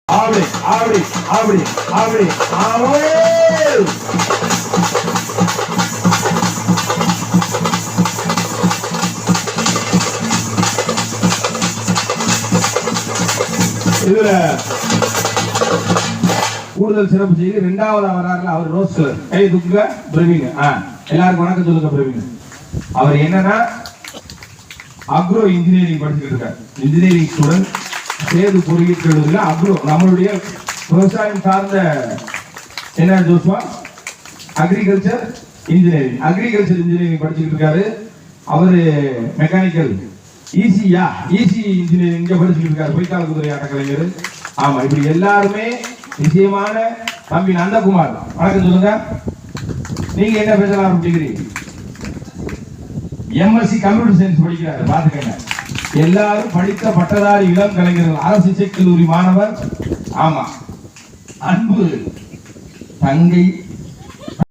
அப்படி அப்படி அப்படி அப்படி ஆவே. இதுல கூடுதல் சிறப்பு செய்து இரண்டாவது வராருல அவர் ரோஸ் கலர் கை தூக்குங்க பிரவீன். எல்லாருக்கும் வணக்கம் சொல்லுங்க பிரவீன். அவர் என்னன்னா அக்ரோ இன்ஜினியரிங் படிச்சுட்டு இருக்காரு. Engineering student. சேது பொறியியல் அக்ரோ நம்மளுடைய விவசாயம் சார்ந்த என்ன ஜோஸ்வா அக்ரிகல்ச்சர் இன்ஜினியரிங் படிச்சுட்டு இருக்காரு. அவரு மெக்கானிக்கல் ஈசி இன்ஜினியரிங் படிச்சுட்டு இருக்காரு. பொய்க்கால குதிரை ஆட்ட கலைஞர். ஆமா, இப்படி எல்லாருமே நிச்சயமான தம்பி நந்தகுமார் வணக்கம் சொல்லுங்க. நீங்க என்ன பேசலாம் டிகிரி எம்எஸ்சி கம்ப்யூட்டர் சயின்ஸ் படிக்கிறாரு. பாத்துக்கங்க, எல்லாரும் படித்த பட்டதாரி இளம் கலைஞர்கள். அரசு இசைக்கல்லூரி மாணவர். ஆமா, அன்பு தங்கை